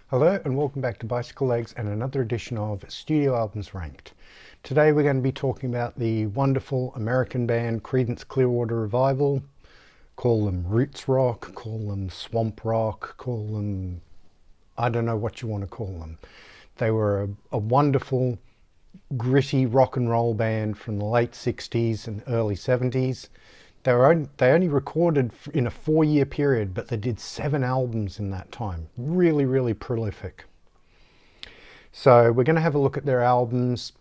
Hello and welcome back to Bicycle Legs and another edition of Studio Albums Ranked. Today we're going to be talking about the wonderful American band Creedence Clearwater Revival. Call them roots rock, call them swamp rock, call them, I don't know what you want to call them. They were a wonderful, gritty rock and roll band from the late 60s and early 70s. They only recorded in a 4-year period, but they did 7 albums in that time. Really, really prolific. So we're going to have a look at their albums.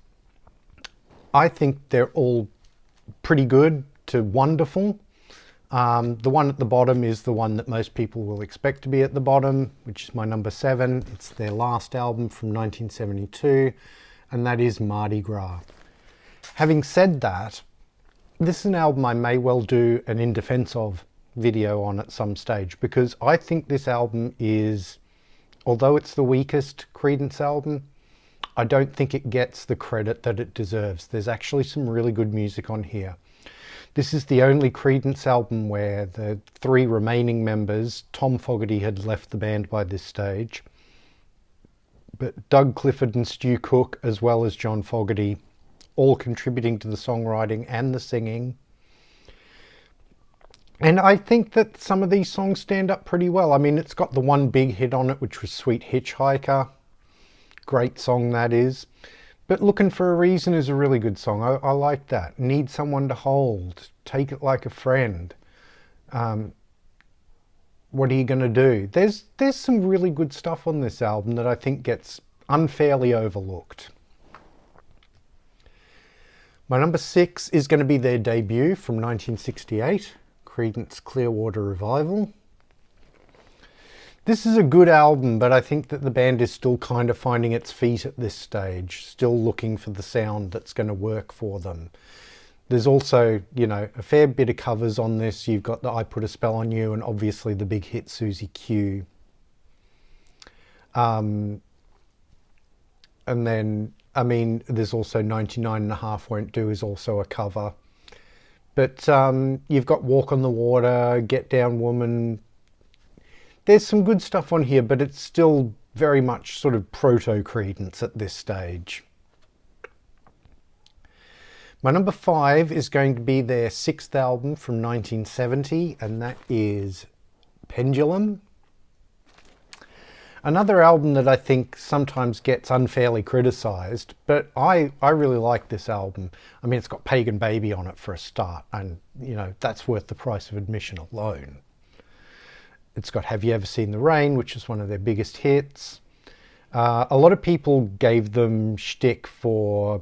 I think they're all pretty good to wonderful. The one at the bottom is the one that most people will expect to be at the bottom, which is my number 7. It's their last album from 1972, and that is Marley Gras. Having said that, this is an album I may well do an In Defense Of video on at some stage, because I think this album is, although it's the weakest Creedence album, I don't think it gets the credit that it deserves. There's actually some really good music on here. This is the only Creedence album where the 3 remaining members, Tom Fogerty had left the band by this stage, but Doug Clifford and Stu Cook, as well as John Fogerty, all contributing to the songwriting and the singing. And I think that some of these songs stand up pretty well. I mean, it's got the one big hit on it, which was Sweet Hitchhiker. Great song that is. But Looking for a Reason is a really good song. I like that. Need Someone to Hold. Take It Like a Friend. What Are You Gonna Do? There's some really good stuff on this album that I think gets unfairly overlooked. My number 6 is going to be their debut from 1968, Creedence Clearwater Revival. This is a good album, but I think that the band is still kind of finding its feet at this stage, still looking for the sound that's going to work for them. There's also, you know, a fair bit of covers on this. You've got the I Put a Spell on You and obviously the big hit Susie Q. And then, I mean, there's also 99 and a Half Won't Do is also a cover. But you've got Walk on the Water, Get Down Woman. There's some good stuff on here, but it's still very much sort of proto-Creedence at this stage. My number 5 is going to be their 6th album from 1970, and that is Pendulum. Another album that I think sometimes gets unfairly criticised, but I really like this album. I mean, it's got Pagan Baby on it for a start, and, you know, that's worth the price of admission alone. It's got Have You Ever Seen the Rain, which is one of their biggest hits. A lot of people gave them shtick for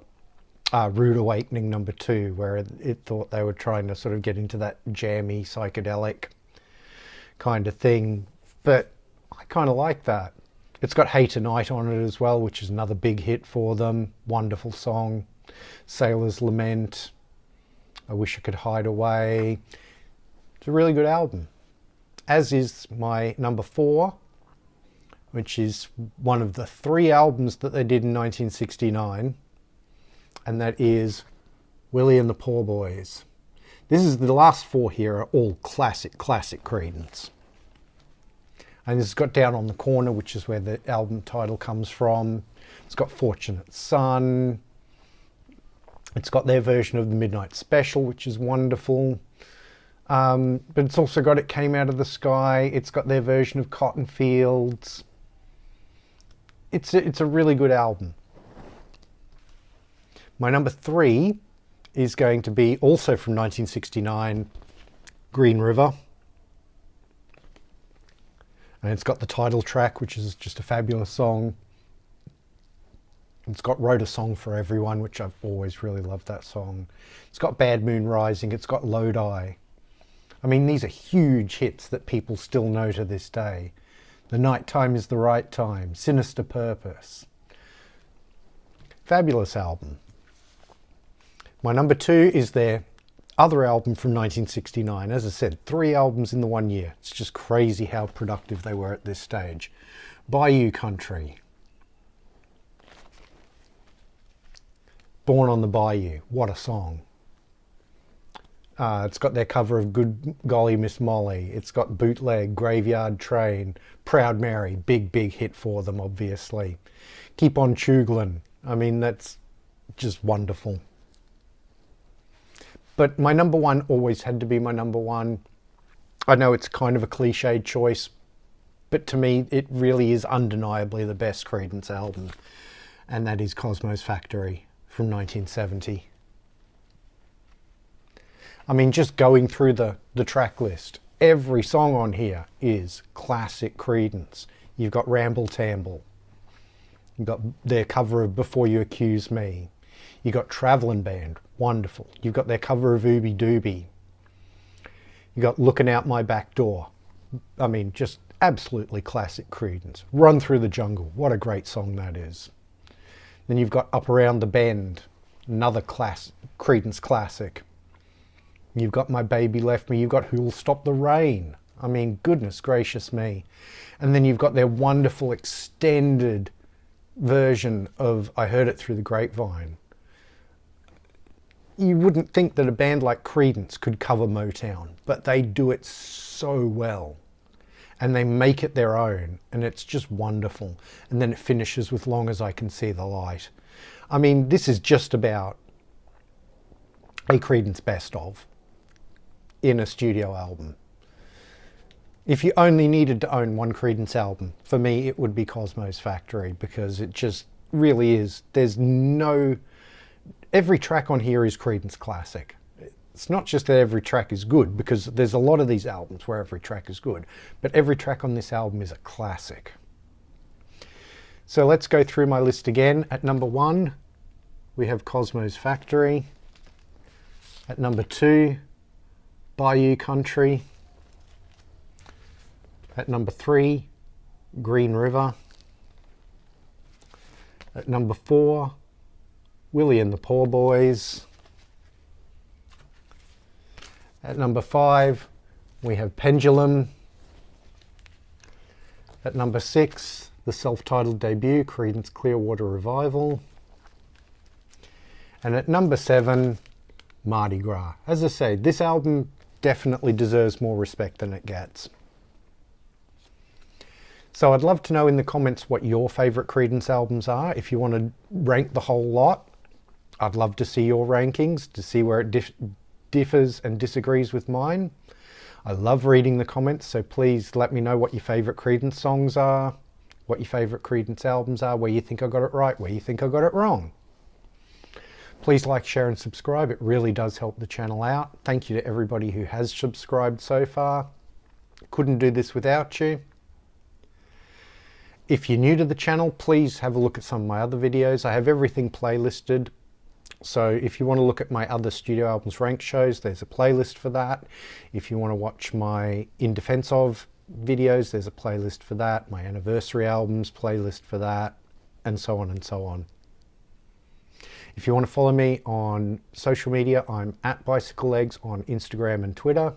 Rude Awakening number 2, where it thought they were trying to sort of get into that jammy, psychedelic kind of thing, but I kind of like that. It's got Hey Tonight on it as well, which is another big hit for them. Wonderful song. Sailor's Lament. I Wish I Could Hide Away. It's a really good album. As is my number 4, which is one of the 3 albums that they did in 1969, and that is Willy and the Poor Boys. This is the last 4 here are all classic Creedence. And it's got Down on the Corner, which is where the album title comes from. It's got Fortunate Son. It's got their version of the Midnight Special, which is wonderful. But it's also got It Came Out of the Sky. It's got their version of Cotton Fields. It's a really good album. My number 3 is going to be also from 1969, Green River. And it's got the title track, which is just a fabulous song. It's got Wrote a Song for Everyone, which I've always really loved that song. It's got Bad Moon Rising. It's got Lodi. I mean, these are huge hits that people still know to this day. The Night Time Is the Right Time. Sinister Purpose. Fabulous album. My number 2 is their other album from 1969. As I said, 3 albums in the 1 year. It's just crazy how productive they were at this stage. Bayou Country. Born on the Bayou. What a song. It's got their cover of Good Golly Miss Molly. It's got Bootleg, Graveyard Train, Proud Mary, big hit for them, obviously. Keep on Chooglin'. I mean, that's just wonderful. But my number one always had to be my number one. I know it's kind of a cliched choice, but to me, it really is undeniably the best Creedence album. And that is Cosmo's Factory from 1970. I mean, just going through the track list, every song on here is classic Creedence. You've got Ramble Tamble. You've got their cover of Before You Accuse Me. You've got Travelin' Band, wonderful. You've got their cover of Ooby Dooby. You've got Looking Out My Back Door. I mean, just absolutely classic Creedence. Run Through the Jungle, what a great song that is. Then you've got Up Around the Bend, another Creedence classic. You've got My Baby Left Me. You've got Who'll Stop the Rain. I mean, goodness gracious me. And then you've got their wonderful extended version of I Heard It Through the Grapevine. You wouldn't think that a band like Creedence could cover Motown, but they do it so well. And they make it their own, and it's just wonderful. And then it finishes with Long As I Can See the Light. I mean, this is just about a Creedence best of in a studio album. If you only needed to own one Creedence album, for me it would be Cosmo's Factory, because it just really is. There's no... Every track on here is Creedence classic. It's not just that every track is good, because there's a lot of these albums where every track is good, but every track on this album is a classic. So let's go through my list again. At number 1, we have Cosmo's Factory. At number 2, Bayou Country. At number 3, Green River. At number 4, Willy and the Poor Boys. At number 5, we have Pendulum. At number 6, the self-titled debut, Creedence Clearwater Revival. And at number 7, Marley Gras. As I say, this album definitely deserves more respect than it gets. So I'd love to know in the comments what your favourite Creedence albums are. If you want to rank the whole lot, I'd love to see your rankings, to see where it differs and disagrees with mine. I love reading the comments, so please let me know what your favourite Creedence songs are, what your favourite Creedence albums are, where you think I got it right, where you think I got it wrong. Please like, share and subscribe. It really does help the channel out. Thank you to everybody who has subscribed so far. Couldn't do this without you. If you're new to the channel, please have a look at some of my other videos. I have everything playlisted. So if you want to look at my other studio albums ranked shows, there's a playlist for that. If you want to watch my In Defense Of videos, there's a playlist for that. My anniversary albums, playlist for that, and so on and so on. If you want to follow me on social media, I'm at bicyclelegs on Instagram and Twitter.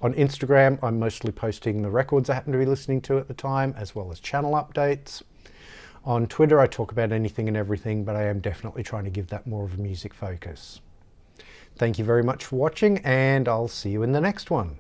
On Instagram, I'm mostly posting the records I happen to be listening to at the time, as well as channel updates. On Twitter, I talk about anything and everything, but I am definitely trying to give that more of a music focus. Thank you very much for watching, and I'll see you in the next one.